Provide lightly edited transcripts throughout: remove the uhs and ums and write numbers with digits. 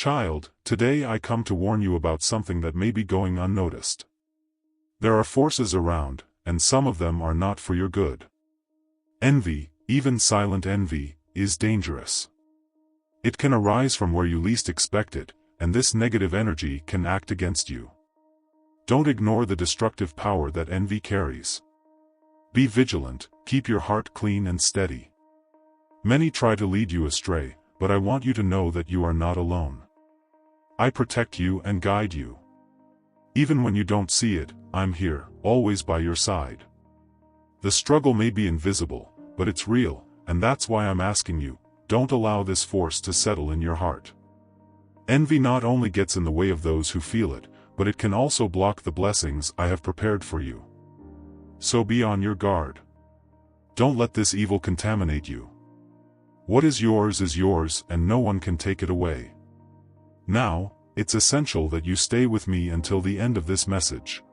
Child, today I come to warn you about something that may be going unnoticed. There are forces around, and some of them are not for your good. Envy, even silent envy, is dangerous. It can arise from where you least expect it, and this negative energy can act against you. Don't ignore the destructive power that envy carries. Be vigilant, keep your heart clean and steady. Many try to lead you astray, but I want you to know that you are not alone. I protect you and guide you. Even when you don't see it, I'm here, always by your side. The struggle may be invisible, but it's real, and that's why I'm asking you, don't allow this force to settle in your heart. Envy not only gets in the way of those who feel it, but it can also block the blessings I have prepared for you. So be on your guard. Don't let this evil contaminate you. What is yours, and no one can take it away. Now, it's essential that you stay with me until the end of this message.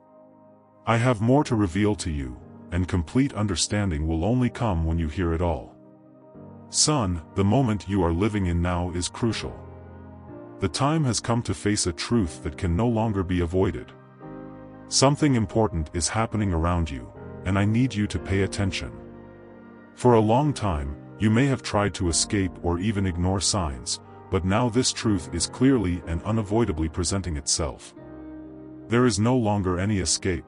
I have more to reveal to you, and complete understanding will only come when you hear it all. Son, the moment you are living in now is crucial. The time has come to face a truth that can no longer be avoided. Something important is happening around you, and I need you to pay attention. For a long time, you may have tried to escape or even ignore signs, but now this truth is clearly and unavoidably presenting itself. There is no longer any escape.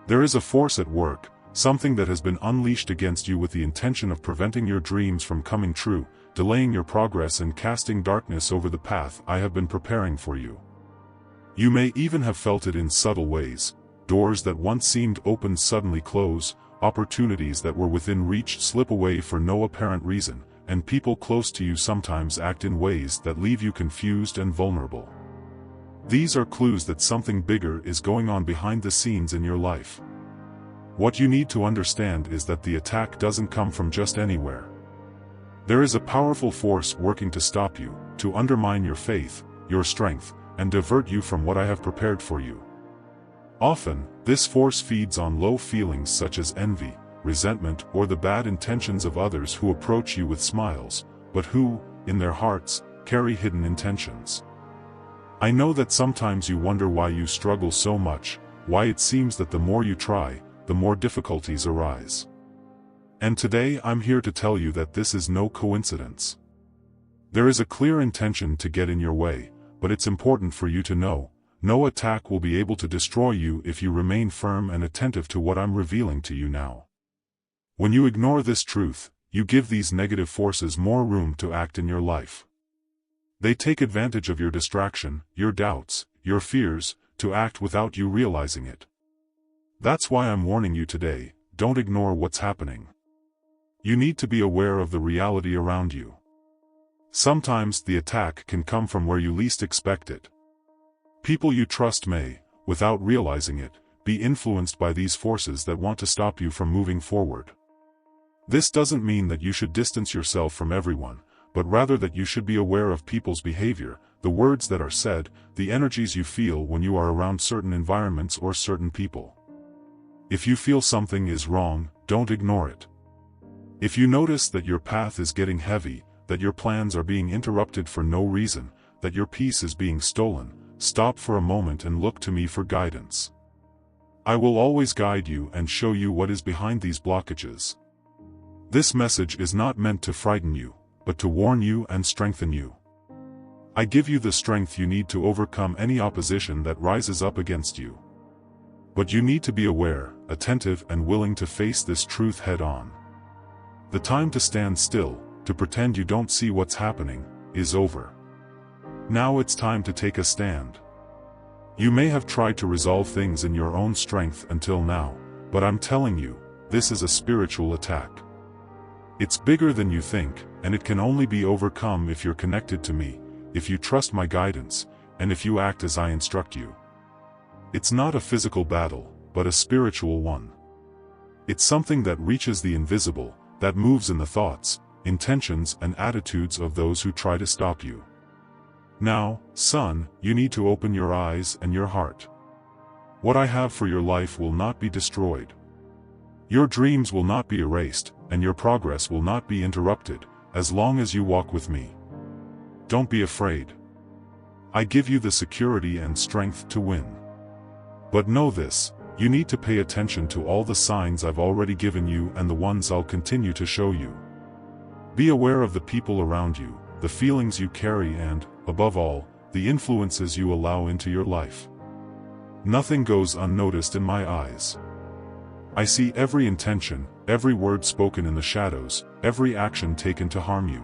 There is a force at work, something that has been unleashed against you with the intention of preventing your dreams from coming true, delaying your progress and casting darkness over the path I have been preparing for you. You may even have felt it in subtle ways. Doors that once seemed open suddenly close, opportunities that were within reach slip away for no apparent reason, and people close to you sometimes act in ways that leave you confused and vulnerable. These are clues that something bigger is going on behind the scenes in your life. What you need to understand is that the attack doesn't come from just anywhere. There is a powerful force working to stop you, to undermine your faith, your strength, and divert you from what I have prepared for you. Often, this force feeds on low feelings such as envy, resentment, or the bad intentions of others who approach you with smiles, but who, in their hearts, carry hidden intentions. I know that sometimes you wonder why you struggle so much, why it seems that the more you try, the more difficulties arise. And today I'm here to tell you that this is no coincidence. There is a clear intention to get in your way, but it's important for you to know, no attack will be able to destroy you if you remain firm and attentive to what I'm revealing to you now. When you ignore this truth, you give these negative forces more room to act in your life. They take advantage of your distraction, your doubts, your fears, to act without you realizing it. That's why I'm warning you today, don't ignore what's happening. You need to be aware of the reality around you. Sometimes the attack can come from where you least expect it. People you trust may, without realizing it, be influenced by these forces that want to stop you from moving forward. This doesn't mean that you should distance yourself from everyone, but rather that you should be aware of people's behavior, the words that are said, the energies you feel when you are around certain environments or certain people. If you feel something is wrong, don't ignore it. If you notice that your path is getting heavy, that your plans are being interrupted for no reason, that your peace is being stolen, stop for a moment and look to me for guidance. I will always guide you and show you what is behind these blockages. This message is not meant to frighten you, but to warn you and strengthen you. I give you the strength you need to overcome any opposition that rises up against you. But you need to be aware, attentive, and willing to face this truth head-on. The time to stand still, to pretend you don't see what's happening, is over. Now it's time to take a stand. You may have tried to resolve things in your own strength until now, but I'm telling you, this is a spiritual attack. It's bigger than you think, and it can only be overcome if you're connected to me, if you trust my guidance, and if you act as I instruct you. It's not a physical battle, but a spiritual one. It's something that reaches the invisible, that moves in the thoughts, intentions, and attitudes of those who try to stop you. Now, son, you need to open your eyes and your heart. What I have for your life will not be destroyed. Your dreams will not be erased, and your progress will not be interrupted, as long as you walk with me. Don't be afraid. I give you the security and strength to win. But know this, you need to pay attention to all the signs I've already given you and the ones I'll continue to show you. Be aware of the people around you, the feelings you carry and, above all, the influences you allow into your life. Nothing goes unnoticed in my eyes. I see every intention, every word spoken in the shadows, every action taken to harm you.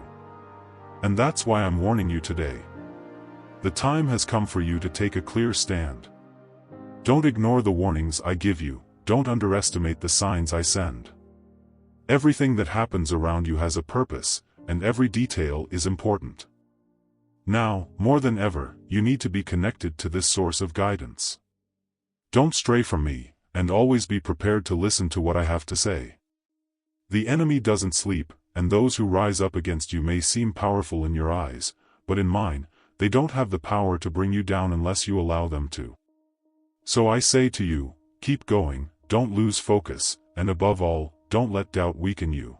And that's why I'm warning you today. The time has come for you to take a clear stand. Don't ignore the warnings I give you, don't underestimate the signs I send. Everything that happens around you has a purpose, and every detail is important. Now, more than ever, you need to be connected to this source of guidance. Don't stray from me, and always be prepared to listen to what I have to say. The enemy doesn't sleep, and those who rise up against you may seem powerful in your eyes, but in mine, they don't have the power to bring you down unless you allow them to. So I say to you, keep going, don't lose focus, and above all, don't let doubt weaken you.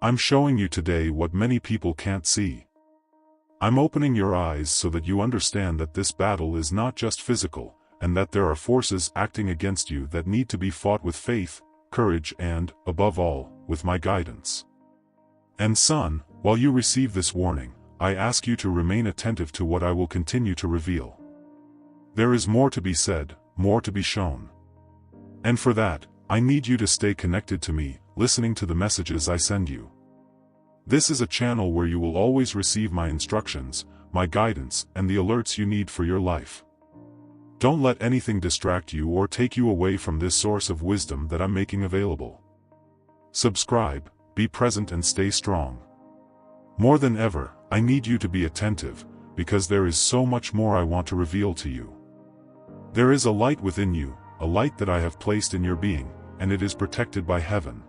I'm showing you today what many people can't see. I'm opening your eyes so that you understand that this battle is not just physical, and that there are forces acting against you that need to be fought with faith, courage and, above all, with my guidance. And son, while you receive this warning, I ask you to remain attentive to what I will continue to reveal. There is more to be said, more to be shown. And for that, I need you to stay connected to me, listening to the messages I send you. This is a channel where you will always receive my instructions, my guidance, and the alerts you need for your life. Don't let anything distract you or take you away from this source of wisdom that I'm making available. Subscribe, be present and stay strong. More than ever, I need you to be attentive, because there is so much more I want to reveal to you. There is a light within you, a light that I have placed in your being, and it is protected by heaven.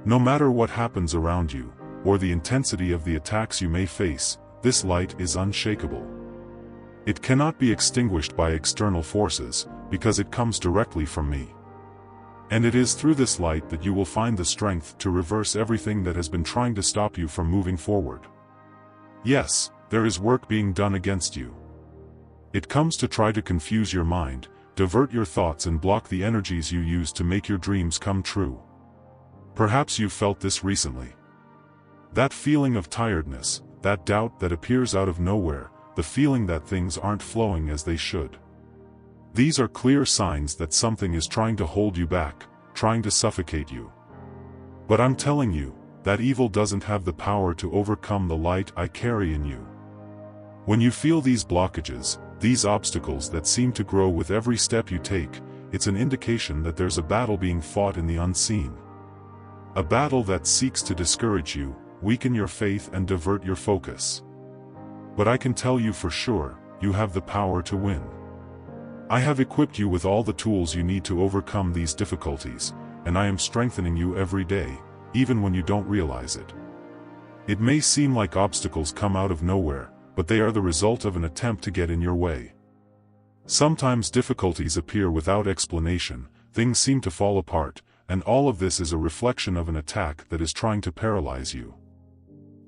No matter what happens around you, or the intensity of the attacks you may face, this light is unshakable. It cannot be extinguished by external forces, because it comes directly from me. And it is through this light that you will find the strength to reverse everything that has been trying to stop you from moving forward. Yes, there is work being done against you. It comes to try to confuse your mind, divert your thoughts and block the energies you use to make your dreams come true. Perhaps you've felt this recently. That feeling of tiredness, that doubt that appears out of nowhere, the feeling that things aren't flowing as they should. These are clear signs that something is trying to hold you back, trying to suffocate you. But I'm telling you, that evil doesn't have the power to overcome the light I carry in you. When you feel these blockages, these obstacles that seem to grow with every step you take, it's an indication that there's a battle being fought in the unseen. A battle that seeks to discourage you, weaken your faith and divert your focus. But I can tell you for sure, you have the power to win. I have equipped you with all the tools you need to overcome these difficulties, and I am strengthening you every day, even when you don't realize it. It may seem like obstacles come out of nowhere, but they are the result of an attempt to get in your way. Sometimes difficulties appear without explanation, things seem to fall apart, and all of this is a reflection of an attack that is trying to paralyze you.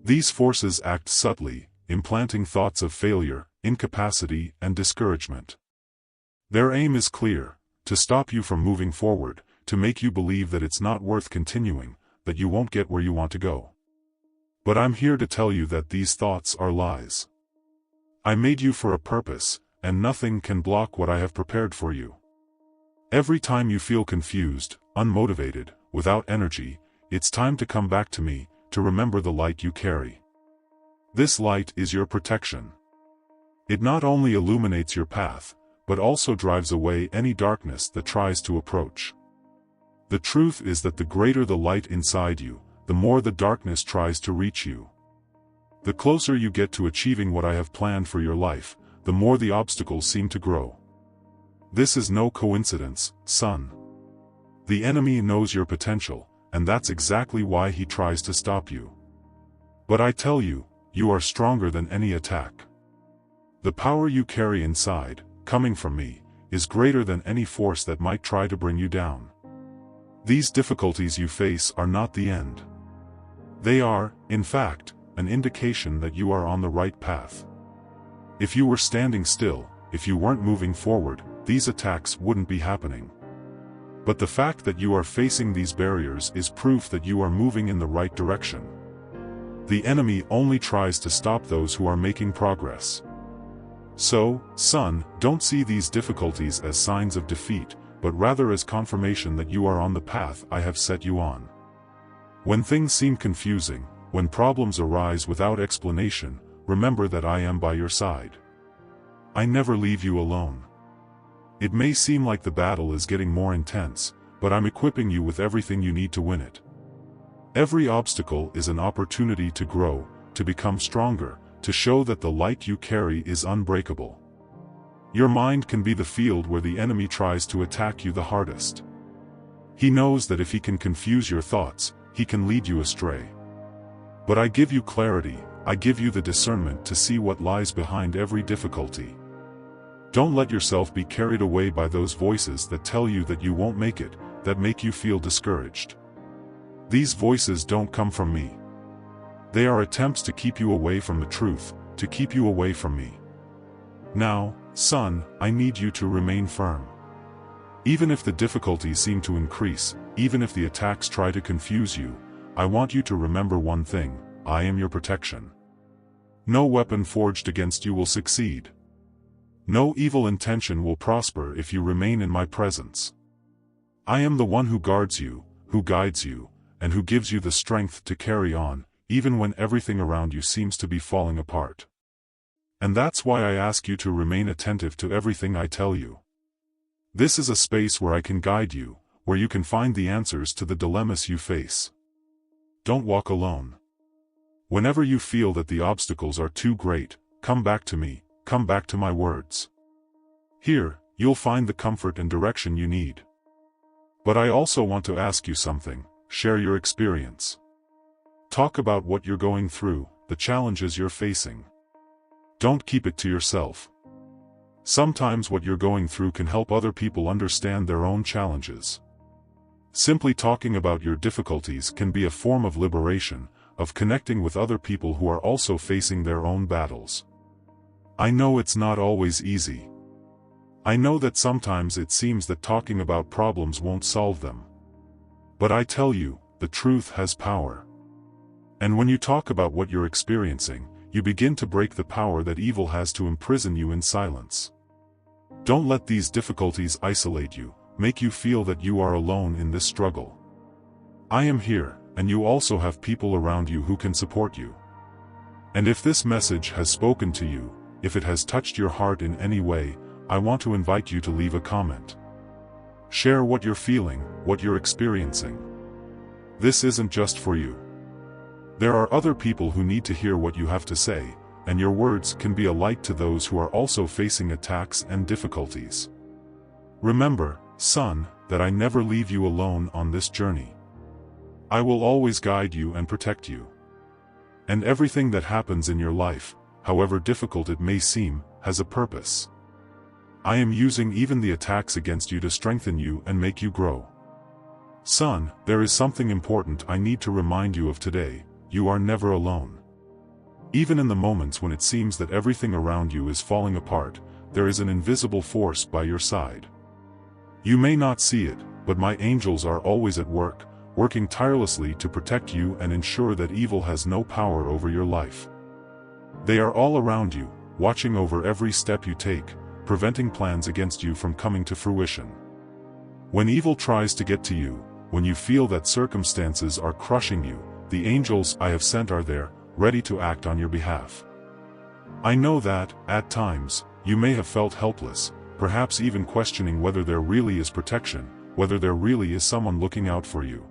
These forces act subtly, implanting thoughts of failure, incapacity, and discouragement. Their aim is clear: to stop you from moving forward, to make you believe that it's not worth continuing, that you won't get where you want to go. But I'm here to tell you that these thoughts are lies. I made you for a purpose, and nothing can block what I have prepared for you. Every time you feel confused, unmotivated, without energy, it's time to come back to me, to remember the light you carry. This light is your protection. It not only illuminates your path, but also drives away any darkness that tries to approach. The truth is that the greater the light inside you, the more the darkness tries to reach you. The closer you get to achieving what I have planned for your life, the more the obstacles seem to grow. This is no coincidence, son. The enemy knows your potential, and that's exactly why he tries to stop you. But I tell you, you are stronger than any attack. The power you carry inside, coming from me, is greater than any force that might try to bring you down. These difficulties you face are not the end. They are, in fact, an indication that you are on the right path. If you were standing still, if you weren't moving forward, these attacks wouldn't be happening. But the fact that you are facing these barriers is proof that you are moving in the right direction. The enemy only tries to stop those who are making progress. So, son, don't see these difficulties as signs of defeat, but rather as confirmation that you are on the path I have set you on. When things seem confusing, when problems arise without explanation, remember that I am by your side. I never leave you alone. It may seem like the battle is getting more intense, but I'm equipping you with everything you need to win it. Every obstacle is an opportunity to grow, to become stronger, to show that the light you carry is unbreakable. Your mind can be the field where the enemy tries to attack you the hardest. He knows that if he can confuse your thoughts, he can lead you astray. But I give you clarity, I give you the discernment to see what lies behind every difficulty. Don't let yourself be carried away by those voices that tell you that you won't make it, that make you feel discouraged. These voices don't come from me. They are attempts to keep you away from the truth, to keep you away from me. Now, son, I need you to remain firm. Even if the difficulties seem to increase, even if the attacks try to confuse you, I want you to remember one thing: I am your protection. No weapon forged against you will succeed. No evil intention will prosper if you remain in my presence. I am the one who guards you, who guides you, and who gives you the strength to carry on, even when everything around you seems to be falling apart. And that's why I ask you to remain attentive to everything I tell you. This is a space where I can guide you, where you can find the answers to the dilemmas you face. Don't walk alone. Whenever you feel that the obstacles are too great, come back to me, come back to my words. Here, you'll find the comfort and direction you need. But I also want to ask you something: share your experience. Talk about what you're going through, the challenges you're facing. Don't keep it to yourself. Sometimes what you're going through can help other people understand their own challenges. Simply talking about your difficulties can be a form of liberation, of connecting with other people who are also facing their own battles. I know it's not always easy. I know that sometimes it seems that talking about problems won't solve them. But I tell you, the truth has power. And when you talk about what you're experiencing, you begin to break the power that evil has to imprison you in silence. Don't let these difficulties isolate you, make you feel that you are alone in this struggle. I am here, and you also have people around you who can support you. And if this message has spoken to you, if it has touched your heart in any way, I want to invite you to leave a comment. Share what you're feeling, what you're experiencing. This isn't just for you. There are other people who need to hear what you have to say, and your words can be a light to those who are also facing attacks and difficulties. Remember, son, that I never leave you alone on this journey. I will always guide you and protect you. And everything that happens in your life, however difficult it may seem, has a purpose. I am using even the attacks against you to strengthen you and make you grow. Son, there is something important I need to remind you of today: you are never alone. Even in the moments when it seems that everything around you is falling apart, there is an invisible force by your side. You may not see it, but my angels are always at work, working tirelessly to protect you and ensure that evil has no power over your life. They are all around you, watching over every step you take, preventing plans against you from coming to fruition. When evil tries to get to you, when you feel that circumstances are crushing you, the angels I have sent are there, ready to act on your behalf. I know that, at times, you may have felt helpless, perhaps even questioning whether there really is protection, whether there really is someone looking out for you.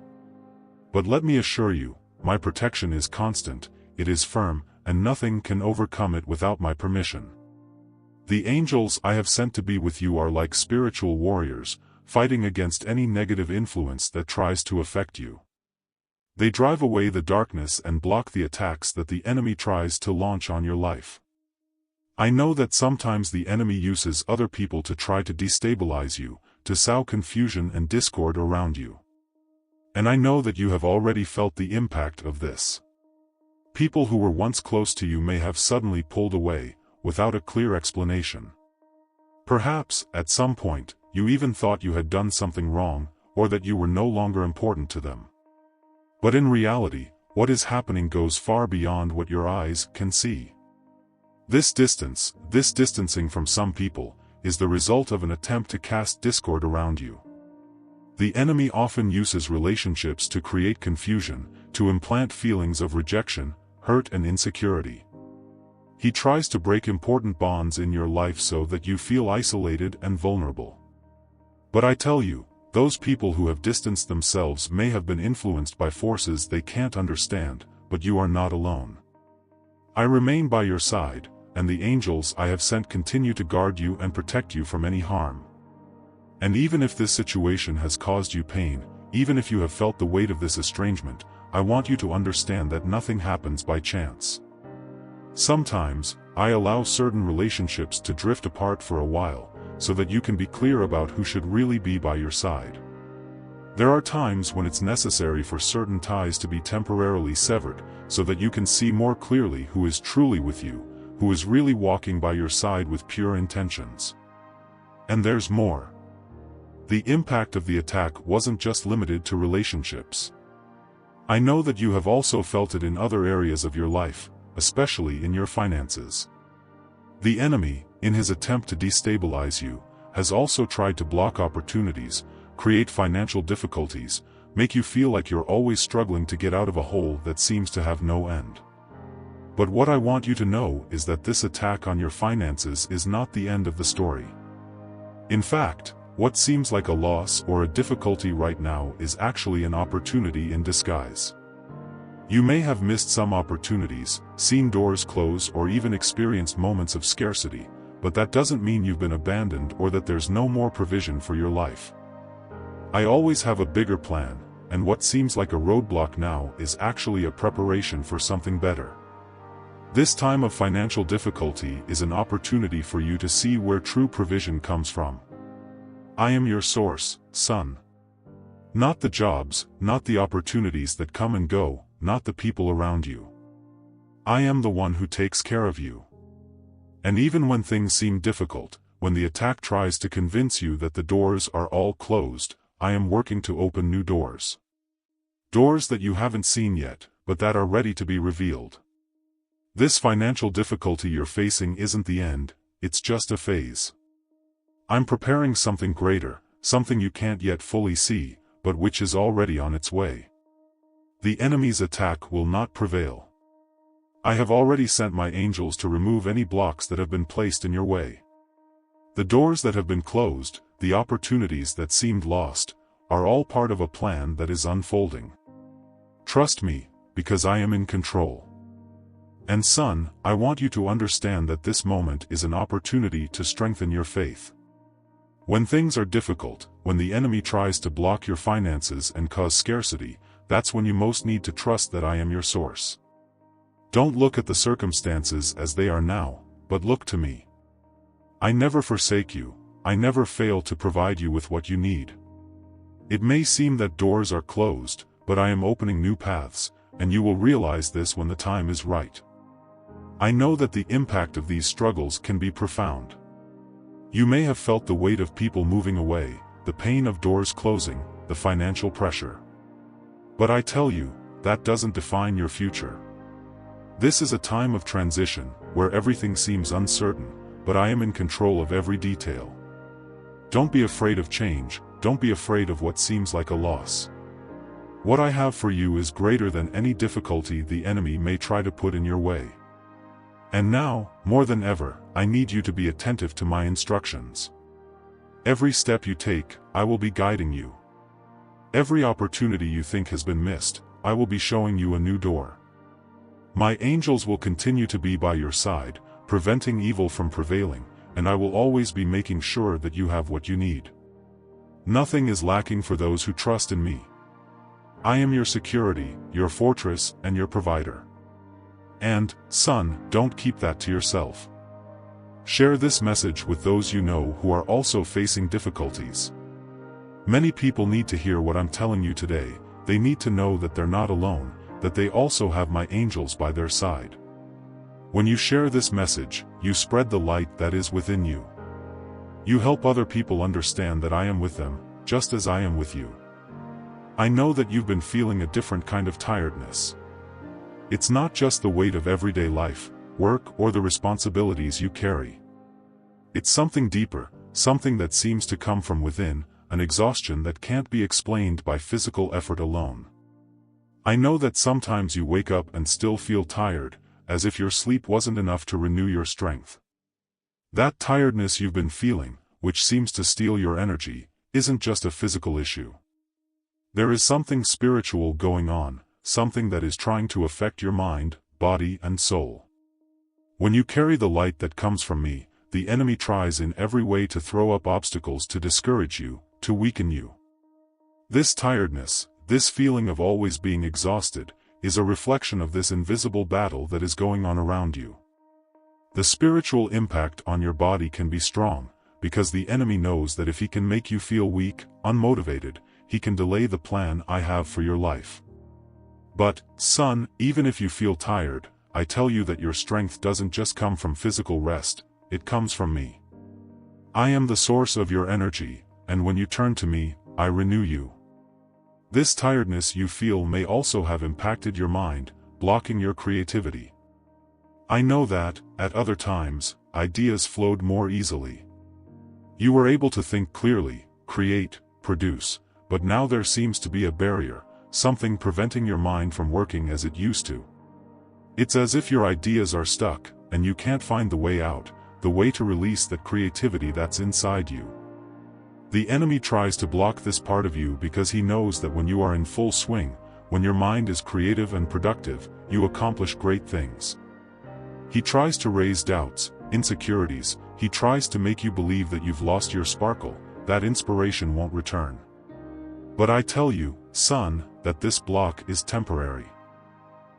But let me assure you, my protection is constant, it is firm, and nothing can overcome it without my permission. The angels I have sent to be with you are like spiritual warriors, fighting against any negative influence that tries to affect you. They drive away the darkness and block the attacks that the enemy tries to launch on your life. I know that sometimes the enemy uses other people to try to destabilize you, to sow confusion and discord around you. And I know that you have already felt the impact of this. People who were once close to you may have suddenly pulled away, without a clear explanation. Perhaps, at some point, you even thought you had done something wrong, or that you were no longer important to them. But in reality, what is happening goes far beyond what your eyes can see. This distancing from some people, is the result of an attempt to cast discord around you. The enemy often uses relationships to create confusion, to implant feelings of rejection, hurt and insecurity. He tries to break important bonds in your life so that you feel isolated and vulnerable. But I tell you, those people who have distanced themselves may have been influenced by forces they can't understand, but you are not alone. I remain by your side, and the angels I have sent continue to guard you and protect you from any harm. And even if this situation has caused you pain, even if you have felt the weight of this estrangement, I want you to understand that nothing happens by chance. Sometimes, I allow certain relationships to drift apart for a while, so that you can be clear about who should really be by your side. There are times when it's necessary for certain ties to be temporarily severed, so that you can see more clearly who is truly with you, who is really walking by your side with pure intentions. And there's more. The impact of the attack wasn't just limited to relationships. I know that you have also felt it in other areas of your life, especially in your finances. The enemy, in his attempt to destabilize you, has also tried to block opportunities, create financial difficulties, make you feel like you're always struggling to get out of a hole that seems to have no end. But what I want you to know is that this attack on your finances is not the end of the story. In fact, what seems like a loss or a difficulty right now is actually an opportunity in disguise. You may have missed some opportunities, seen doors close or even experienced moments of scarcity, but that doesn't mean you've been abandoned or that there's no more provision for your life. I always have a bigger plan, and what seems like a roadblock now is actually a preparation for something better. This time of financial difficulty is an opportunity for you to see where true provision comes from. I am your source, son. Not the jobs, not the opportunities that come and go, not the people around you. I am the one who takes care of you. And even when things seem difficult, when the attack tries to convince you that the doors are all closed, I am working to open new doors. Doors that you haven't seen yet, but that are ready to be revealed. This financial difficulty you're facing isn't the end, it's just a phase. I'm preparing something greater, something you can't yet fully see, but which is already on its way. The enemy's attack will not prevail. I have already sent my angels to remove any blocks that have been placed in your way. The doors that have been closed, the opportunities that seemed lost, are all part of a plan that is unfolding. Trust me, because I am in control. And son, I want you to understand that this moment is an opportunity to strengthen your faith. When things are difficult, when the enemy tries to block your finances and cause scarcity, that's when you most need to trust that I am your source. Don't look at the circumstances as they are now, but look to me. I never forsake you, I never fail to provide you with what you need. It may seem that doors are closed, but I am opening new paths, and you will realize this when the time is right. I know that the impact of these struggles can be profound. You may have felt the weight of people moving away, the pain of doors closing, the financial pressure. But I tell you, that doesn't define your future. This is a time of transition, where everything seems uncertain, but I am in control of every detail. Don't be afraid of change, don't be afraid of what seems like a loss. What I have for you is greater than any difficulty the enemy may try to put in your way. And now, more than ever, I need you to be attentive to my instructions. Every step you take, I will be guiding you. Every opportunity you think has been missed, I will be showing you a new door. My angels will continue to be by your side, preventing evil from prevailing, and I will always be making sure that you have what you need. Nothing is lacking for those who trust in me. I am your security, your fortress, and your provider. And, son, don't keep that to yourself. Share this message with those you know who are also facing difficulties. Many people need to hear what I'm telling you today. They need to know that they're not alone, that they also have my angels by their side. When you share this message, you spread the light that is within you. You help other people understand that I am with them, just as I am with you. I know that you've been feeling a different kind of tiredness. It's not just the weight of everyday life, work, or the responsibilities you carry. It's something deeper, something that seems to come from within, an exhaustion that can't be explained by physical effort alone. I know that sometimes you wake up and still feel tired, as if your sleep wasn't enough to renew your strength. That tiredness you've been feeling, which seems to steal your energy, isn't just a physical issue. There is something spiritual going on, something that is trying to affect your mind, body, and soul. When you carry the light that comes from me, the enemy tries in every way to throw up obstacles to discourage you, to weaken you. This tiredness, this feeling of always being exhausted, is a reflection of this invisible battle that is going on around you. The spiritual impact on your body can be strong, because the enemy knows that if he can make you feel weak, unmotivated, he can delay the plan I have for your life. But, son, even if you feel tired, I tell you that your strength doesn't just come from physical rest, it comes from me. I am the source of your energy, and when you turn to me, I renew you. This tiredness you feel may also have impacted your mind, blocking your creativity. I know that, at other times, ideas flowed more easily. You were able to think clearly, create, produce, but now there seems to be a barrier, something preventing your mind from working as it used to. It's as if your ideas are stuck, and you can't find the way out, the way to release that creativity that's inside you. The enemy tries to block this part of you because he knows that when you are in full swing, when your mind is creative and productive, you accomplish great things. He tries to raise doubts, insecurities, he tries to make you believe that you've lost your sparkle, that inspiration won't return. But I tell you, son, that this block is temporary.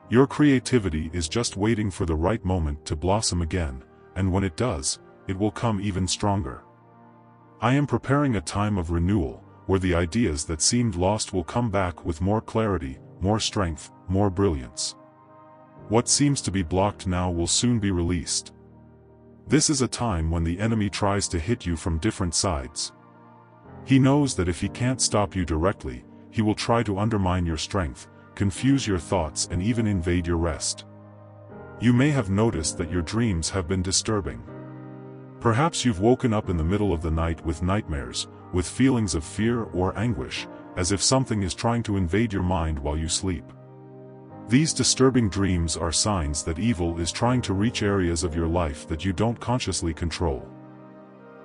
Your creativity is just waiting for the right moment to blossom again, and when it does, it will come even stronger. I am preparing a time of renewal, where the ideas that seemed lost will come back with more clarity, more strength, more brilliance. What seems to be blocked now will soon be released. This is a time when the enemy tries to hit you from different sides. He knows that if he can't stop you directly, he will try to undermine your strength, confuse your thoughts, and even invade your rest. You may have noticed that your dreams have been disturbing. Perhaps you've woken up in the middle of the night with nightmares, with feelings of fear or anguish, as if something is trying to invade your mind while you sleep. These disturbing dreams are signs that evil is trying to reach areas of your life that you don't consciously control.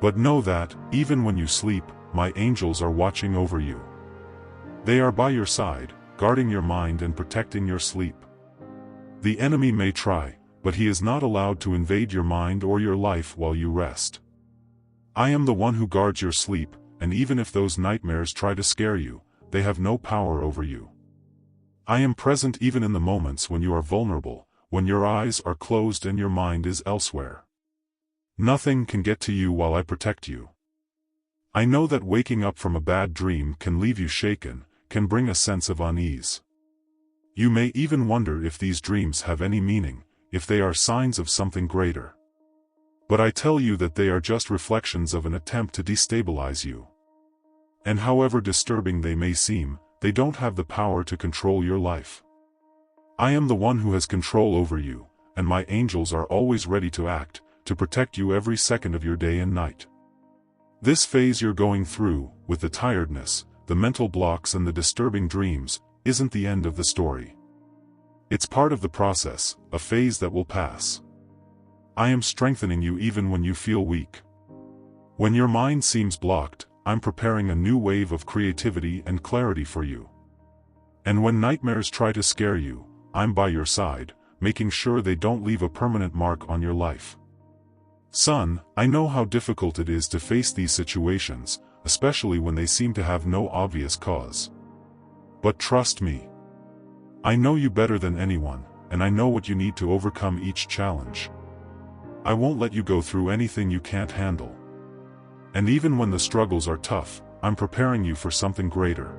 But know that, even when you sleep, my angels are watching over you. They are by your side, guarding your mind and protecting your sleep. The enemy may try, but he is not allowed to invade your mind or your life while you rest. I am the one who guards your sleep, and even if those nightmares try to scare you, they have no power over you. I am present even in the moments when you are vulnerable, when your eyes are closed and your mind is elsewhere. Nothing can get to you while I protect you. I know that waking up from a bad dream can leave you shaken, can bring a sense of unease. You may even wonder if these dreams have any meaning, if they are signs of something greater. But I tell you that they are just reflections of an attempt to destabilize you. And however disturbing they may seem, they don't have the power to control your life. I am the one who has control over you, and my angels are always ready to act, to protect you every second of your day and night. This phase you're going through, with the tiredness, the mental blocks and the disturbing dreams, isn't the end of the story. It's part of the process, a phase that will pass. I am strengthening you even when you feel weak. When your mind seems blocked, I'm preparing a new wave of creativity and clarity for you. And when nightmares try to scare you, I'm by your side, making sure they don't leave a permanent mark on your life. Son, I know how difficult it is to face these situations, especially when they seem to have no obvious cause. But trust me. I know you better than anyone, and I know what you need to overcome each challenge. I won't let you go through anything you can't handle. And even when the struggles are tough, I'm preparing you for something greater.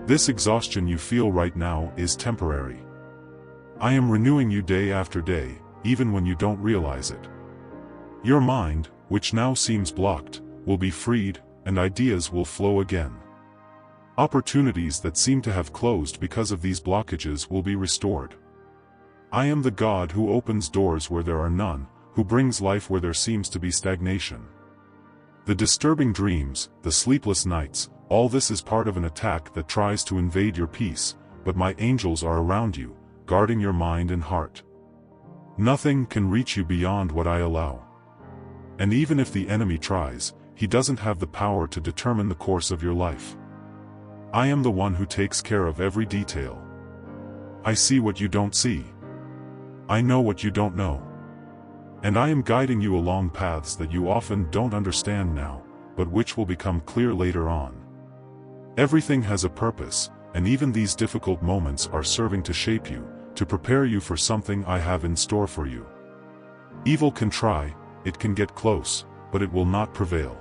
This exhaustion you feel right now is temporary. I am renewing you day after day, even when you don't realize it. Your mind, which now seems blocked, will be freed, and ideas will flow again. Opportunities that seem to have closed because of these blockages will be restored. I am the God who opens doors where there are none, who brings life where there seems to be stagnation. The disturbing dreams, the sleepless nights, all this is part of an attack that tries to invade your peace, but my angels are around you, guarding your mind and heart. Nothing can reach you beyond what I allow. And even if the enemy tries, he doesn't have the power to determine the course of your life. I am the one who takes care of every detail. I see what you don't see. I know what you don't know. And I am guiding you along paths that you often don't understand now, but which will become clear later on. Everything has a purpose, and even these difficult moments are serving to shape you, to prepare you for something I have in store for you. Evil can try, it can get close, but it will not prevail.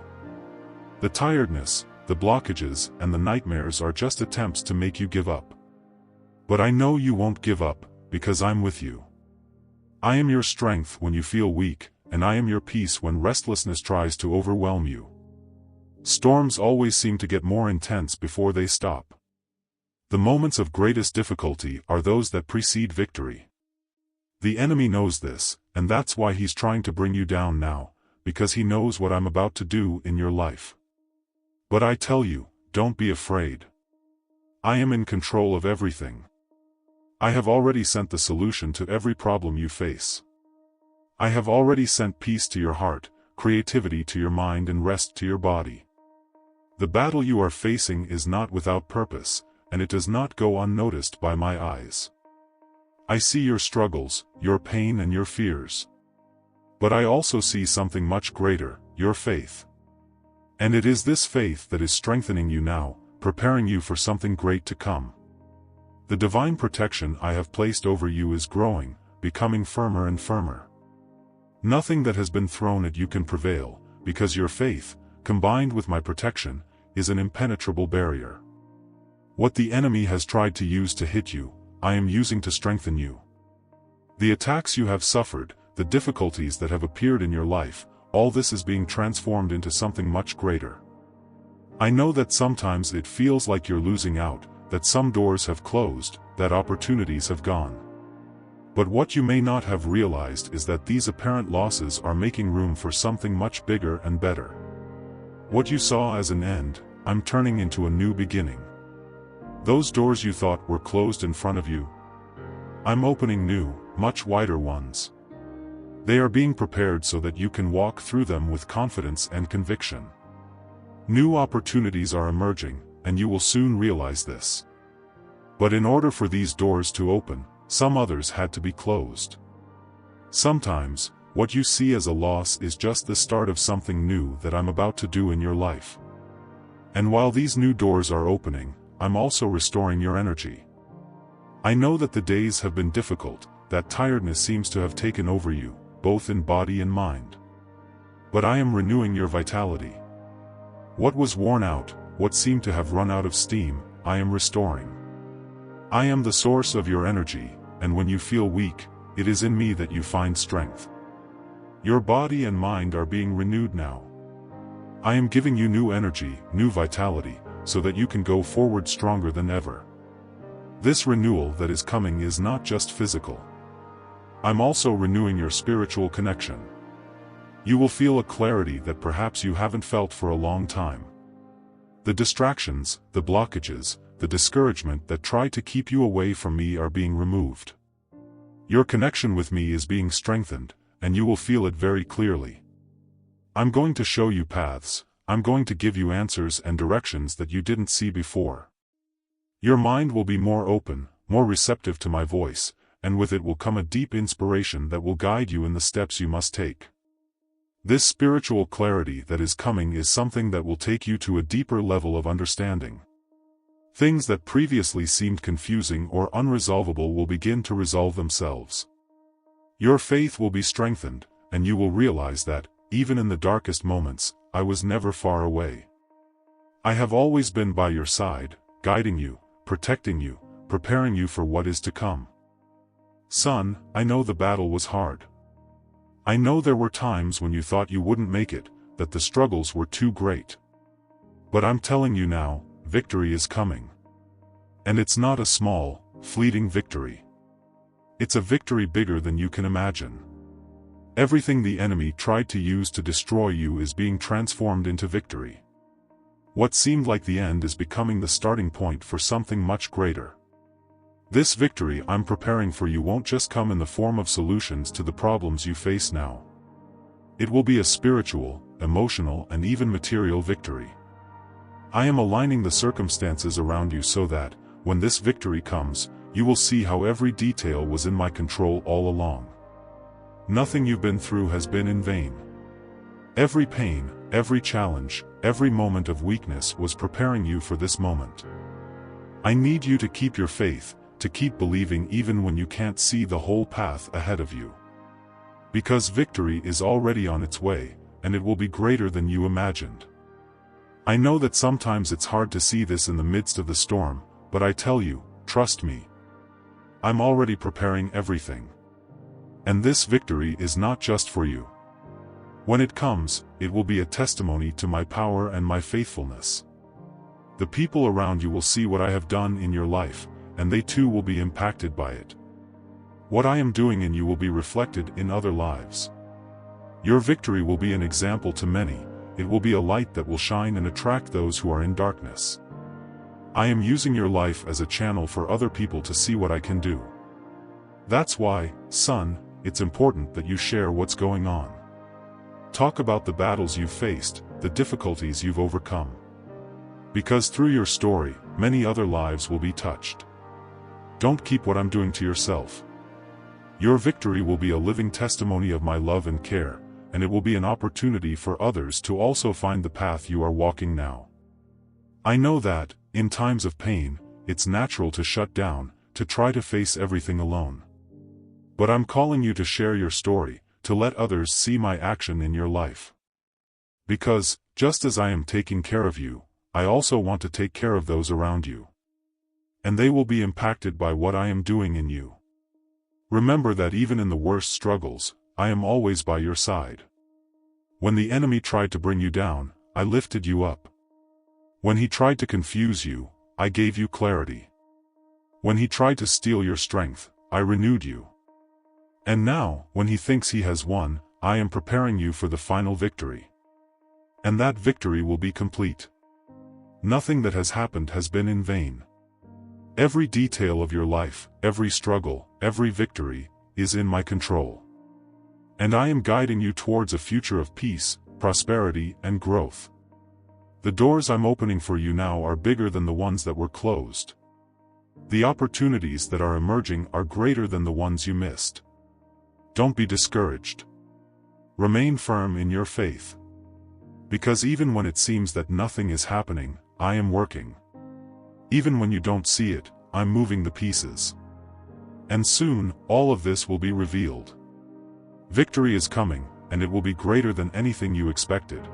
The tiredness, the blockages, and the nightmares are just attempts to make you give up. But I know you won't give up, because I'm with you. I am your strength when you feel weak, and I am your peace when restlessness tries to overwhelm you. Storms always seem to get more intense before they stop. The moments of greatest difficulty are those that precede victory. The enemy knows this, and that's why he's trying to bring you down now, because he knows what I'm about to do in your life. But I tell you, don't be afraid. I am in control of everything. I have already sent the solution to every problem you face. I have already sent peace to your heart, creativity to your mind, and rest to your body. The battle you are facing is not without purpose, and it does not go unnoticed by my eyes. I see your struggles, your pain, and your fears. But I also see something much greater, your faith. And it is this faith that is strengthening you now, preparing you for something great to come. The divine protection I have placed over you is growing, becoming firmer and firmer. Nothing that has been thrown at you can prevail, because your faith, combined with my protection, is an impenetrable barrier. What the enemy has tried to use to hit you, I am using to strengthen you. The attacks you have suffered, the difficulties that have appeared in your life, all this is being transformed into something much greater. I know that sometimes it feels like you're losing out, that some doors have closed, that opportunities have gone. But what you may not have realized is that these apparent losses are making room for something much bigger and better. What you saw as an end, I'm turning into a new beginning. Those doors you thought were closed in front of you, I'm opening new, much wider ones. They are being prepared so that you can walk through them with confidence and conviction. New opportunities are emerging, and you will soon realize this. But in order for these doors to open, some others had to be closed. Sometimes, what you see as a loss is just the start of something new that I'm about to do in your life. And while these new doors are opening, I'm also restoring your energy. I know that the days have been difficult, that tiredness seems to have taken over you, both in body and mind. But I am renewing your vitality. What was worn out, what seemed to have run out of steam, I am restoring. I am the source of your energy, and when you feel weak, it is in me that you find strength. Your body and mind are being renewed now. I am giving you new energy, new vitality, so that you can go forward stronger than ever. This renewal that is coming is not just physical. I'm also renewing your spiritual connection. You will feel a clarity that perhaps you haven't felt for a long time. The distractions, the blockages, the discouragement that try to keep you away from me are being removed. Your connection with me is being strengthened, and you will feel it very clearly. I'm going to show you paths, I'm going to give you answers and directions that you didn't see before. Your mind will be more open, more receptive to my voice, and with it will come a deep inspiration that will guide you in the steps you must take. This spiritual clarity that is coming is something that will take you to a deeper level of understanding. Things that previously seemed confusing or unresolvable will begin to resolve themselves. Your faith will be strengthened, and you will realize that, even in the darkest moments, I was never far away. I have always been by your side, guiding you, protecting you, preparing you for what is to come. Son, I know the battle was hard, I know there were times when you thought you wouldn't make it, that the struggles were too great. But I'm telling you now, victory is coming. And it's not a small, fleeting victory. It's a victory bigger than you can imagine. Everything the enemy tried to use to destroy you is being transformed into victory. What seemed like the end is becoming the starting point for something much greater. This victory I'm preparing for you won't just come in the form of solutions to the problems you face now. It will be a spiritual, emotional, and even material victory. I am aligning the circumstances around you so that, when this victory comes, you will see how every detail was in my control all along. Nothing you've been through has been in vain. Every pain, every challenge, every moment of weakness was preparing you for this moment. I need you to keep your faith, to keep believing even when you can't see the whole path ahead of you. Because victory is already on its way, and it will be greater than you imagined. I know that sometimes it's hard to see this in the midst of the storm, but I tell you, trust me. I'm already preparing everything. And this victory is not just for you. When it comes, it will be a testimony to my power and my faithfulness. The people around you will see what I have done in your life, and they too will be impacted by it. What I am doing in you will be reflected in other lives. Your victory will be an example to many. It will be a light that will shine and attract those who are in darkness. I am using your life as a channel for other people to see what I can do. That's why, son, it's important that you share what's going on. Talk about the battles you've faced, the difficulties you've overcome. Because through your story, many other lives will be touched. Don't keep what I'm doing to yourself. Your victory will be a living testimony of my love and care, and it will be an opportunity for others to also find the path you are walking now. I know that, in times of pain, it's natural to shut down, to try to face everything alone. But I'm calling you to share your story, to let others see my action in your life. Because, just as I am taking care of you, I also want to take care of those around you. And they will be impacted by what I am doing in you. Remember that even in the worst struggles, I am always by your side. When the enemy tried to bring you down, I lifted you up. When he tried to confuse you, I gave you clarity. When he tried to steal your strength, I renewed you. And now, when he thinks he has won, I am preparing you for the final victory. And that victory will be complete. Nothing that has happened has been in vain. Every detail of your life, every struggle, every victory, is in my control. And I am guiding you towards a future of peace, prosperity, and growth. The doors I'm opening for you now are bigger than the ones that were closed. The opportunities that are emerging are greater than the ones you missed. Don't be discouraged. Remain firm in your faith. Because even when it seems that nothing is happening, I am working. Even when you don't see it, I'm moving the pieces. And soon, all of this will be revealed. Victory is coming, and it will be greater than anything you expected.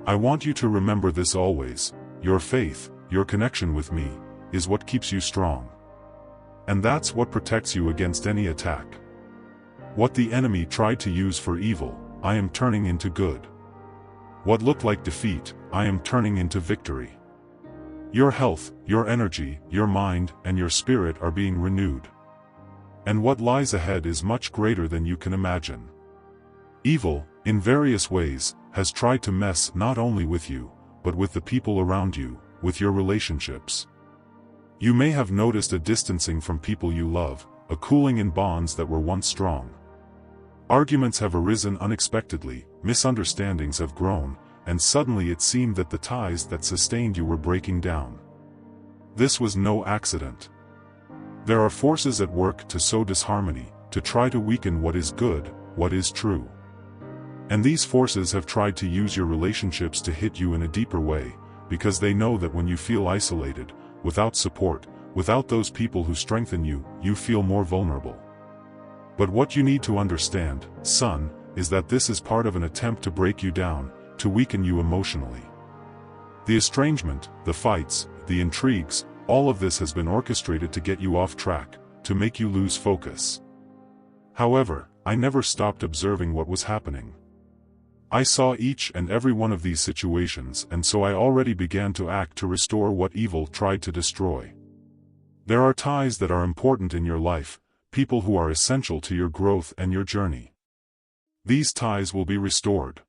I want you to remember this always: your faith, your connection with me, is what keeps you strong. And that's what protects you against any attack. What the enemy tried to use for evil, I am turning into good. What looked like defeat, I am turning into victory. Your health, your energy, your mind, and your spirit are being renewed. And what lies ahead is much greater than you can imagine. Evil, in various ways, has tried to mess not only with you, but with the people around you, with your relationships. You may have noticed a distancing from people you love, a cooling in bonds that were once strong. Arguments have arisen unexpectedly, misunderstandings have grown, and suddenly it seemed that the ties that sustained you were breaking down. This was no accident. There are forces at work to sow disharmony, to try to weaken what is good, what is true. And these forces have tried to use your relationships to hit you in a deeper way, because they know that when you feel isolated, without support, without those people who strengthen you, you feel more vulnerable. But what you need to understand, son, is that this is part of an attempt to break you down, to weaken you emotionally. The estrangement, the fights, the intrigues, all of this has been orchestrated to get you off track, to make you lose focus. However, I never stopped observing what was happening. I saw each and every one of these situations, and so I already began to act to restore what evil tried to destroy. There are ties that are important in your life, people who are essential to your growth and your journey. These ties will be restored.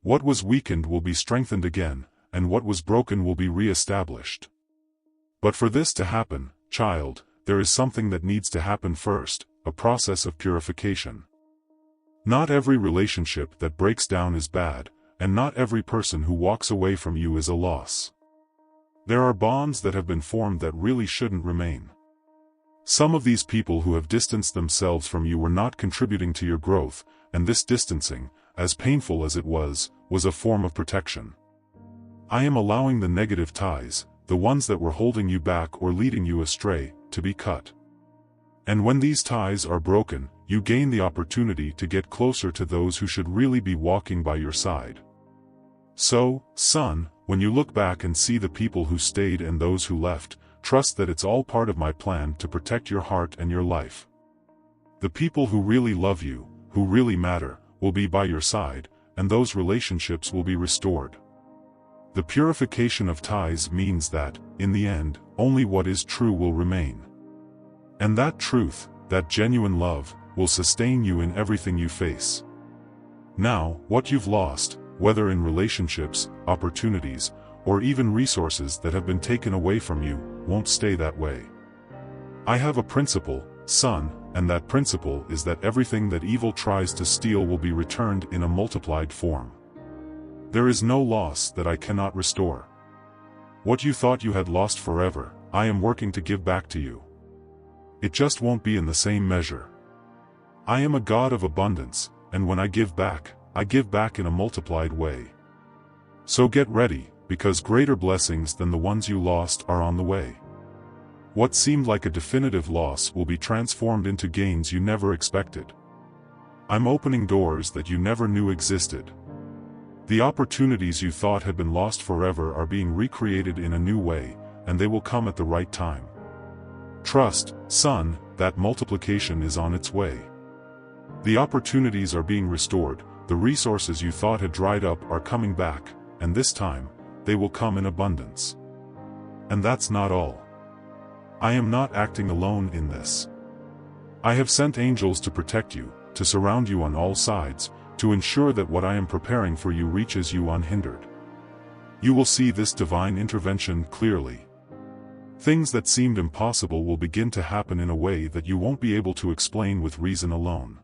What was weakened will be strengthened again, and what was broken will be re-established. But for this to happen, child, there is something that needs to happen first, a process of purification. Not every relationship that breaks down is bad, and not every person who walks away from you is a loss. There are bonds that have been formed that really shouldn't remain. Some of these people who have distanced themselves from you were not contributing to your growth, and this distancing, as painful as it was a form of protection. I am allowing the negative ties, the ones that were holding you back or leading you astray, to be cut. And when these ties are broken, you gain the opportunity to get closer to those who should really be walking by your side. So, son, when you look back and see the people who stayed and those who left, trust that it's all part of my plan to protect your heart and your life. The people who really love you, who really matter, will be by your side, and those relationships will be restored. The purification of ties means that, in the end, only what is true will remain. And that truth, that genuine love, will sustain you in everything you face. Now, what you've lost, whether in relationships, opportunities, or even resources that have been taken away from you, won't stay that way. I have a principle, son, and that principle is that everything that evil tries to steal will be returned in a multiplied form. There is no loss that I cannot restore. What you thought you had lost forever, I am working to give back to you. It just won't be in the same measure. I am a God of abundance, and when I give back in a multiplied way. So get ready, because greater blessings than the ones you lost are on the way. What seemed like a definitive loss will be transformed into gains you never expected. I'm opening doors that you never knew existed. The opportunities you thought had been lost forever are being recreated in a new way, and they will come at the right time. Trust, son, that multiplication is on its way. The opportunities are being restored, the resources you thought had dried up are coming back, and this time, they will come in abundance. And that's not all. I am not acting alone in this. I have sent angels to protect you, to surround you on all sides, to ensure that what I am preparing for you reaches you unhindered. You will see this divine intervention clearly. Things that seemed impossible will begin to happen in a way that you won't be able to explain with reason alone.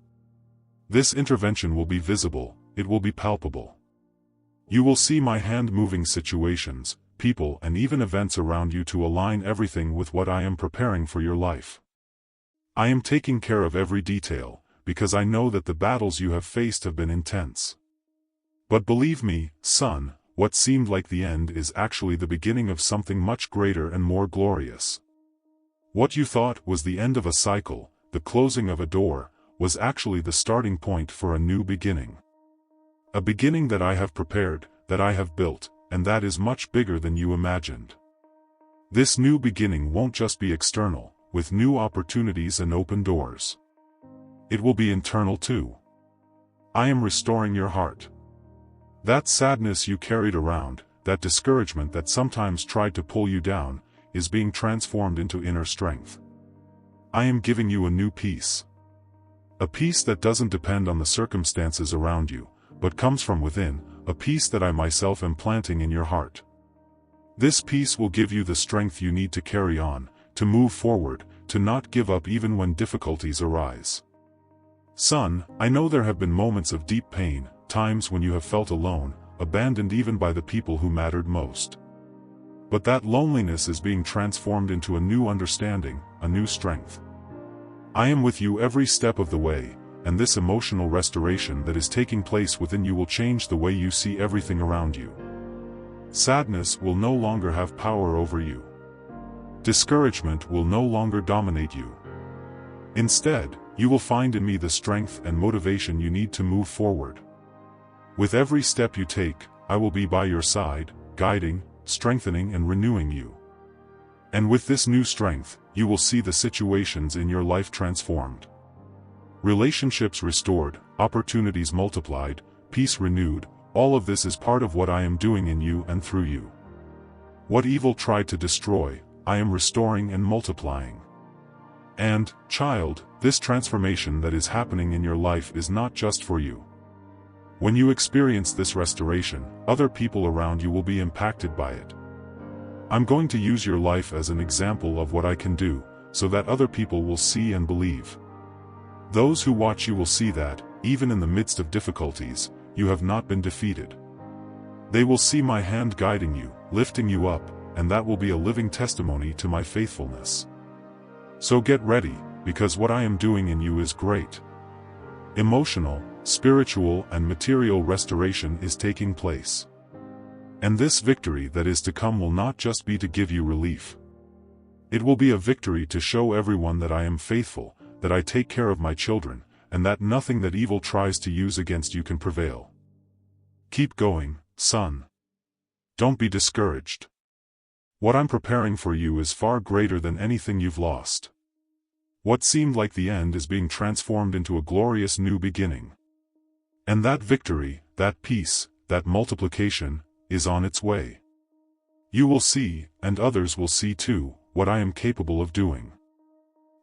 This intervention will be visible, it will be palpable. You will see my hand moving situations, people and even events around you to align everything with what I am preparing for your life. I am taking care of every detail, because I know that the battles you have faced have been intense. But believe me, son, what seemed like the end is actually the beginning of something much greater and more glorious. What you thought was the end of a cycle, the closing of a door, was actually the starting point for a new beginning. A beginning that I have prepared, that I have built, and that is much bigger than you imagined. This new beginning won't just be external, with new opportunities and open doors. It will be internal too. I am restoring your heart. That sadness you carried around, that discouragement that sometimes tried to pull you down, is being transformed into inner strength. I am giving you a new peace. A peace that doesn't depend on the circumstances around you, but comes from within, a peace that I myself am planting in your heart. This peace will give you the strength you need to carry on, to move forward, to not give up even when difficulties arise. Son, I know there have been moments of deep pain, times when you have felt alone, abandoned even by the people who mattered most. But that loneliness is being transformed into a new understanding, a new strength. I am with you every step of the way, and this emotional restoration that is taking place within you will change the way you see everything around you. Sadness will no longer have power over you. Discouragement will no longer dominate you. Instead, you will find in me the strength and motivation you need to move forward. With every step you take, I will be by your side, guiding, strengthening and renewing you. And with this new strength, you will see the situations in your life transformed. Relationships restored, opportunities multiplied, peace renewed, all of this is part of what I am doing in you and through you. What evil tried to destroy, I am restoring and multiplying. And, child, this transformation that is happening in your life is not just for you. When you experience this restoration, other people around you will be impacted by it. I'm going to use your life as an example of what I can do, so that other people will see and believe. Those who watch you will see that, even in the midst of difficulties, you have not been defeated. They will see my hand guiding you, lifting you up, and that will be a living testimony to my faithfulness. So get ready, because what I am doing in you is great. Emotional, spiritual and material restoration is taking place. And this victory that is to come will not just be to give you relief. It will be a victory to show everyone that I am faithful, that I take care of my children, and that nothing that evil tries to use against you can prevail. Keep going, son. Don't be discouraged. What I'm preparing for you is far greater than anything you've lost. What seemed like the end is being transformed into a glorious new beginning. And that victory, that peace, that multiplication, is on its way. You will see, and others will see too, what I am capable of doing.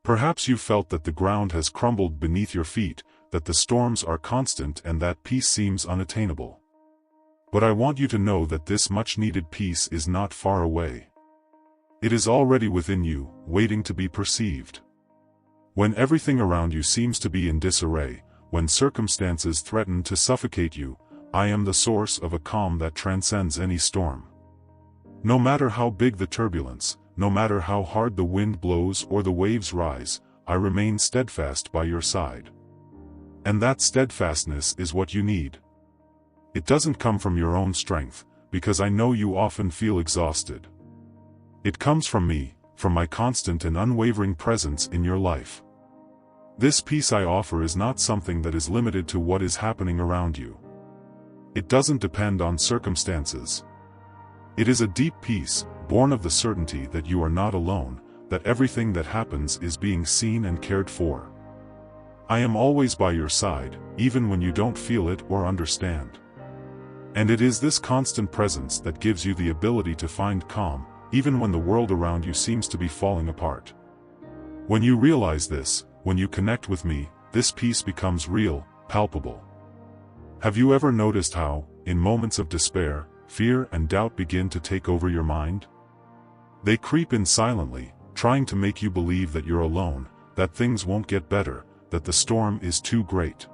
Perhaps you felt that the ground has crumbled beneath your feet, that the storms are constant and that peace seems unattainable. But I want you to know that this much-needed peace is not far away. It is already within you, waiting to be perceived. When everything around you seems to be in disarray, when circumstances threaten to suffocate you, I am the source of a calm that transcends any storm. No matter how big the turbulence, no matter how hard the wind blows or the waves rise, I remain steadfast by your side. And that steadfastness is what you need. It doesn't come from your own strength, because I know you often feel exhausted. It comes from me, from my constant and unwavering presence in your life. This peace I offer is not something that is limited to what is happening around you. It doesn't depend on circumstances. It is a deep peace, born of the certainty that you are not alone, that everything that happens is being seen and cared for. I am always by your side, even when you don't feel it or understand. And it is this constant presence that gives you the ability to find calm, even when the world around you seems to be falling apart. When you realize this, when you connect with me, this peace becomes real, palpable. Have you ever noticed how, in moments of despair, fear and doubt begin to take over your mind? They creep in silently, trying to make you believe that you're alone, that things won't get better, that the storm is too great.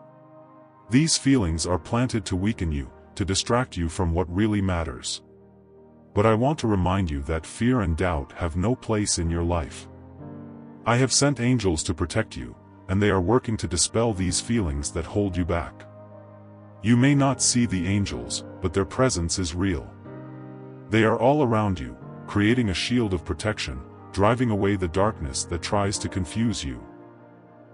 These feelings are planted to weaken you, to distract you from what really matters. But I want to remind you that fear and doubt have no place in your life. I have sent angels to protect you, and they are working to dispel these feelings that hold you back. You may not see the angels, but their presence is real. They are all around you, creating a shield of protection, driving away the darkness that tries to confuse you.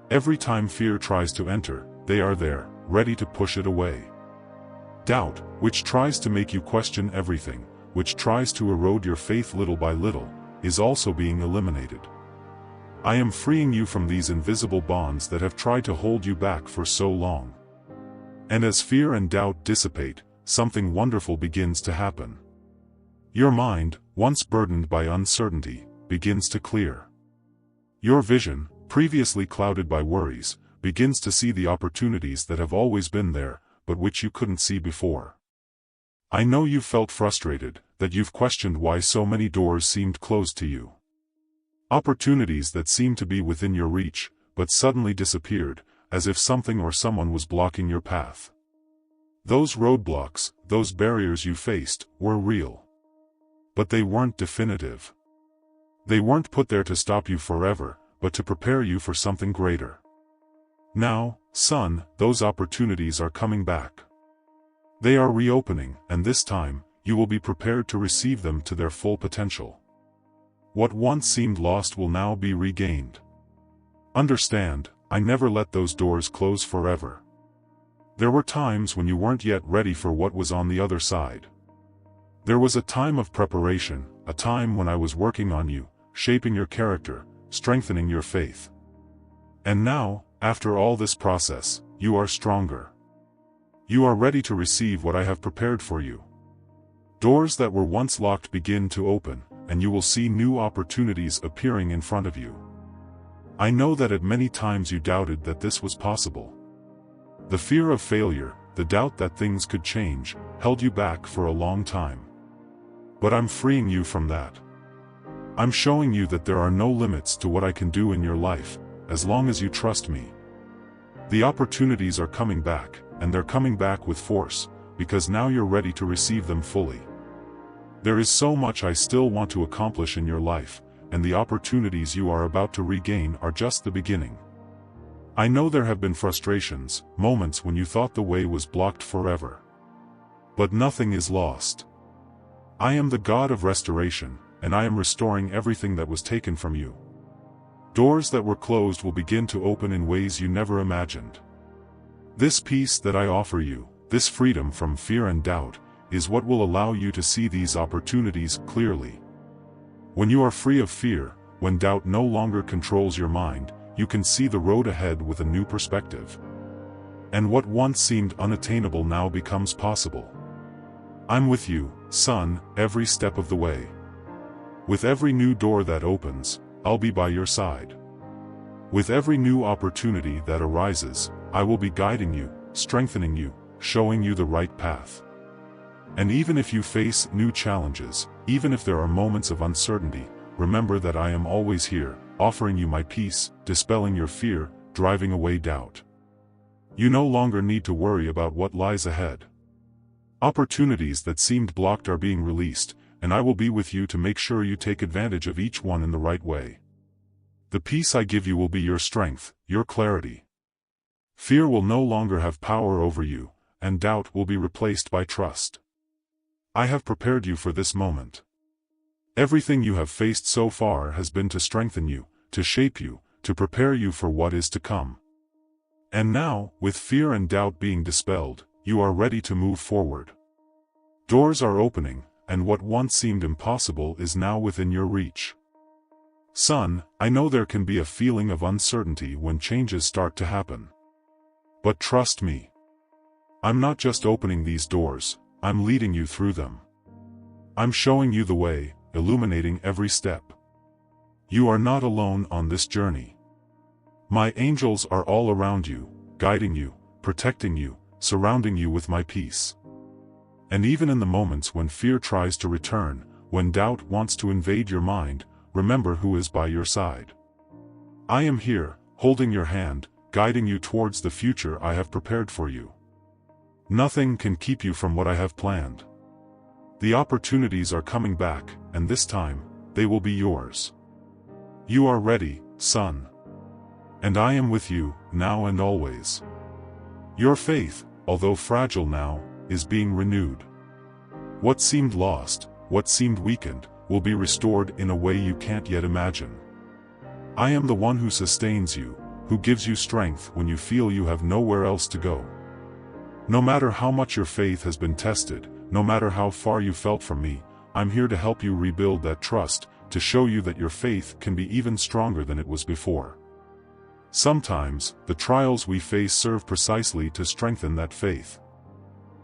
Every time fear tries to enter, they are there, ready to push it away. Doubt, which tries to make you question everything, which tries to erode your faith little by little, is also being eliminated. I am freeing you from these invisible bonds that have tried to hold you back for so long. And as fear and doubt dissipate, something wonderful begins to happen. Your mind, once burdened by uncertainty, begins to clear. Your vision, previously clouded by worries, begins to see the opportunities that have always been there, but which you couldn't see before. I know you've felt frustrated, that you've questioned why so many doors seemed closed to you. Opportunities that seemed to be within your reach, but suddenly disappeared, as if something or someone was blocking your path. Those roadblocks, those barriers you faced, were real. But they weren't definitive. They weren't put there to stop you forever, but to prepare you for something greater. Now, son, those opportunities are coming back. They are reopening, and this time, you will be prepared to receive them to their full potential. What once seemed lost will now be regained. Understand, I never let those doors close forever. There were times when you weren't yet ready for what was on the other side. There was a time of preparation, a time when I was working on you, shaping your character, strengthening your faith. And now, After all this process, you are stronger. You are ready to receive what I have prepared for you. Doors that were once locked begin to open, and you will see new opportunities appearing in front of you. I know that at many times you doubted that this was possible. The fear of failure, the doubt that things could change, held you back for a long time. But I'm freeing you from that. I'm showing you that there are no limits to what I can do in your life, as long as you trust me. The opportunities are coming back, and they're coming back with force, because now you're ready to receive them fully. There is so much I still want to accomplish in your life, and the opportunities you are about to regain are just the beginning. I know there have been frustrations, moments when you thought the way was blocked forever. But nothing is lost. I am the God of restoration, and I am restoring everything that was taken from you. Doors that were closed will begin to open in ways you never imagined. This peace that I offer you, this freedom from fear and doubt, is what will allow you to see these opportunities clearly. When you are free of fear, when doubt no longer controls your mind, you can see the road ahead with a new perspective. And what once seemed unattainable now becomes possible. I'm with you, son, every step of the way. With every new door that opens, I'll be by your side. With every new opportunity that arises, I will be guiding you, strengthening you, showing you the right path. And even if you face new challenges, even if there are moments of uncertainty, remember that I am always here, offering you my peace, dispelling your fear, driving away doubt. You no longer need to worry about what lies ahead. Opportunities that seemed blocked are being released, and I will be with you to make sure you take advantage of each one in the right way. The peace I give you will be your strength, your clarity. Fear will no longer have power over you, and doubt will be replaced by trust. I have prepared you for this moment. Everything you have faced so far has been to strengthen you, to shape you, to prepare you for what is to come. And now, with fear and doubt being dispelled, you are ready to move forward. Doors are opening, and what once seemed impossible is now within your reach. Son, I know there can be a feeling of uncertainty when changes start to happen. But trust me. I'm not just opening these doors, I'm leading you through them. I'm showing you the way, illuminating every step. You are not alone on this journey. My angels are all around you, guiding you, protecting you, surrounding you with my peace. And even in the moments when fear tries to return, when doubt wants to invade your mind, remember who is by your side. I am here, holding your hand, guiding you towards the future I have prepared for you. Nothing can keep you from what I have planned. The opportunities are coming back, and this time, they will be yours. You are ready, son. And I am with you, now and always. Your faith, although fragile now, is being renewed. What seemed lost, what seemed weakened, will be restored in a way you can't yet imagine. I am the one who sustains you, who gives you strength when you feel you have nowhere else to go. No matter how much your faith has been tested, no matter how far you felt from me, I'm here to help you rebuild that trust, to show you that your faith can be even stronger than it was before. Sometimes, the trials we face serve precisely to strengthen that faith.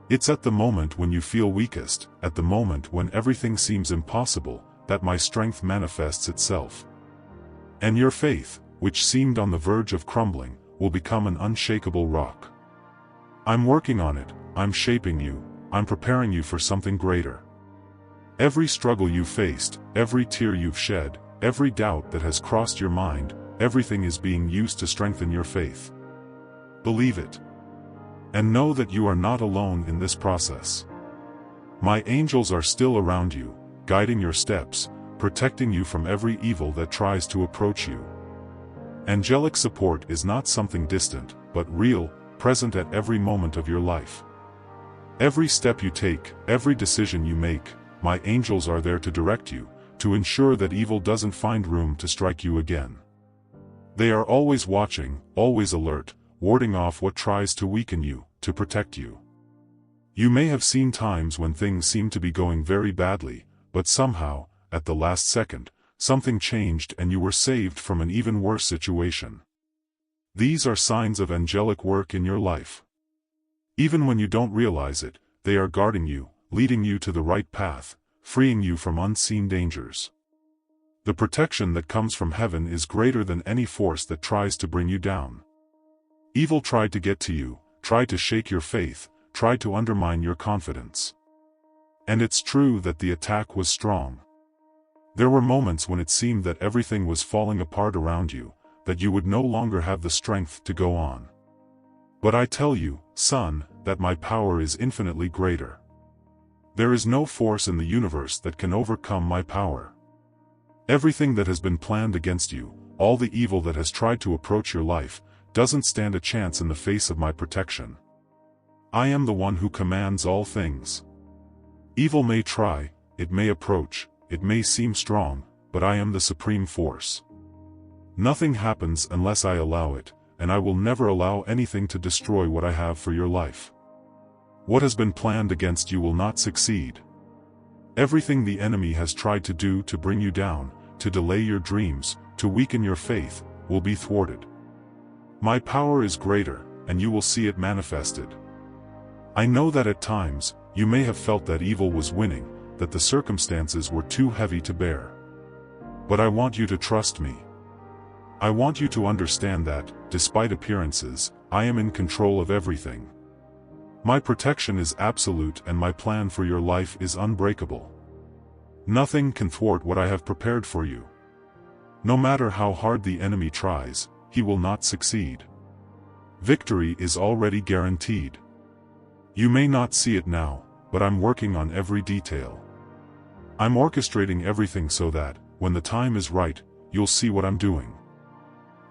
It's at the moment when you feel weakest, at the moment when everything seems impossible, that my strength manifests itself. And your faith, which seemed on the verge of crumbling, will become an unshakable rock. I'm working on it, I'm shaping you, I'm preparing you for something greater. Every struggle you've faced, every tear you've shed, every doubt that has crossed your mind, everything is being used to strengthen your faith. Believe it. And know that you are not alone in this process. My angels are still around you, guiding your steps, protecting you from every evil that tries to approach you. Angelic support is not something distant, but real, present at every moment of your life. Every step you take, every decision you make, my angels are there to direct you, to ensure that evil doesn't find room to strike you again. They are always watching, always alert, warding off what tries to weaken you, to protect you. You may have seen times when things seem to be going very badly, but somehow, at the last second, something changed and you were saved from an even worse situation. These are signs of angelic work in your life. Even when you don't realize it, they are guarding you, leading you to the right path, freeing you from unseen dangers. The protection that comes from heaven is greater than any force that tries to bring you down. Evil tried to get to you, tried to shake your faith, tried to undermine your confidence. And it's true that the attack was strong. There were moments when it seemed that everything was falling apart around you, that you would no longer have the strength to go on. But I tell you, son, that my power is infinitely greater. There is no force in the universe that can overcome my power. Everything that has been planned against you, all the evil that has tried to approach your life, doesn't stand a chance in the face of my protection. I am the one who commands all things. Evil may try, it may approach, it may seem strong, but I am the supreme force. Nothing happens unless I allow it, and I will never allow anything to destroy what I have for your life. What has been planned against you will not succeed. Everything the enemy has tried to do to bring you down, to delay your dreams, to weaken your faith, will be thwarted. My power is greater, and you will see it manifested. I know that at times, you may have felt that evil was winning, that the circumstances were too heavy to bear. But I want you to trust me. I want you to understand that, despite appearances, I am in control of everything. My protection is absolute and my plan for your life is unbreakable. Nothing can thwart what I have prepared for you. No matter how hard the enemy tries, he will not succeed. Victory is already guaranteed. You may not see it now, but I'm working on every detail. I'm orchestrating everything so that, when the time is right, you'll see what I'm doing.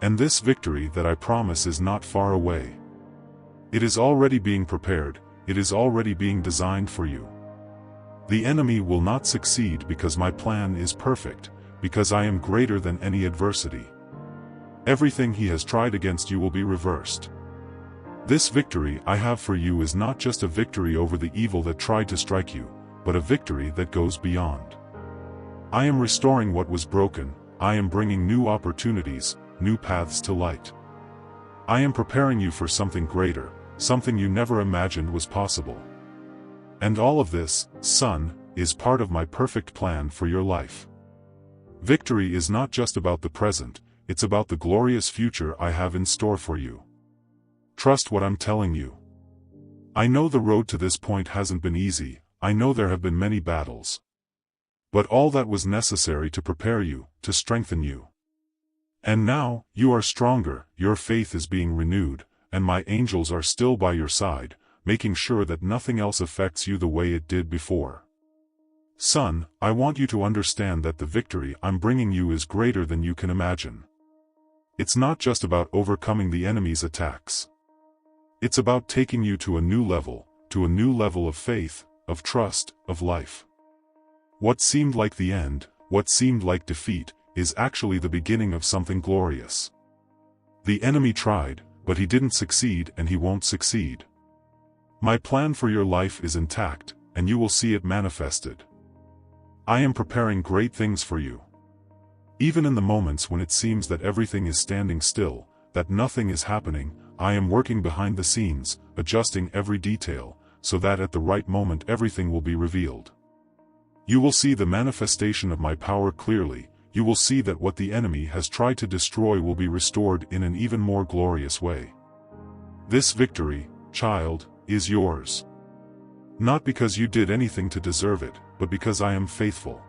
And this victory that I promise is not far away. It is already being prepared, it is already being designed for you. The enemy will not succeed because my plan is perfect, because I am greater than any adversity. Everything he has tried against you will be reversed. This victory I have for you is not just a victory over the evil that tried to strike you, but a victory that goes beyond. I am restoring what was broken, I am bringing new opportunities, new paths to light. I am preparing you for something greater, something you never imagined was possible. And all of this, son, is part of my perfect plan for your life. Victory is not just about the present, it's about the glorious future I have in store for you. Trust what I'm telling you. I know the road to this point hasn't been easy, I know there have been many battles. But all that was necessary to prepare you, to strengthen you. And now, you are stronger, your faith is being renewed, and my angels are still by your side, making sure that nothing else affects you the way it did before. Son, I want you to understand that the victory I'm bringing you is greater than you can imagine. It's not just about overcoming the enemy's attacks. It's about taking you to a new level of faith, of trust, of life. What seemed like the end, what seemed like defeat, is actually the beginning of something glorious. The enemy tried, but he didn't succeed and he won't succeed. My plan for your life is intact, and you will see it manifested. I am preparing great things for you. Even in the moments when it seems that everything is standing still, that nothing is happening, I am working behind the scenes, adjusting every detail, so that at the right moment everything will be revealed. You will see the manifestation of my power clearly, you will see that what the enemy has tried to destroy will be restored in an even more glorious way. This victory, child, is yours. Not because you did anything to deserve it, but because I am faithful.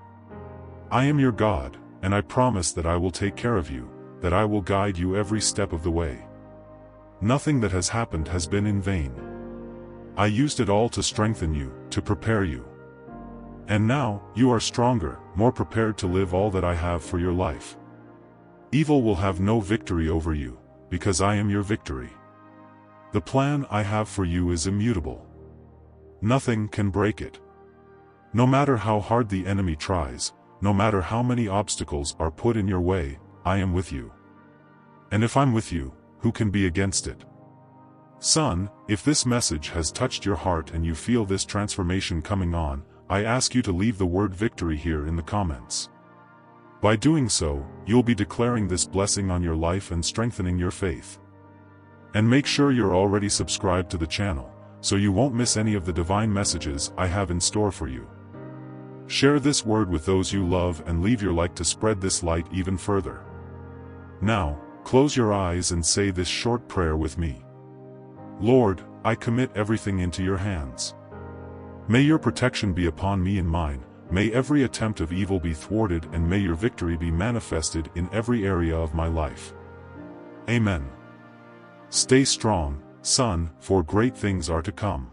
I am your God, and I promise that I will take care of you, that I will guide you every step of the way. Nothing that has happened has been in vain. I used it all to strengthen you, to prepare you. And now, you are stronger, more prepared to live all that I have for your life. Evil will have no victory over you, because I am your victory. The plan I have for you is immutable. Nothing can break it. No matter how hard the enemy tries, no matter how many obstacles are put in your way, I am with you. And if I'm with you, who can be against it? Son, if this message has touched your heart and you feel this transformation coming on, I ask you to leave the word victory here in the comments. By doing so, you'll be declaring this blessing on your life and strengthening your faith. And make sure you're already subscribed to the channel, so you won't miss any of the divine messages I have in store for you. Share this word with those you love and leave your like to spread this light even further. Now, close your eyes and say this short prayer with me. Lord, I commit everything into your hands. May your protection be upon me and mine, may every attempt of evil be thwarted, and may your victory be manifested in every area of my life. Amen. Stay strong, son, for great things are to come.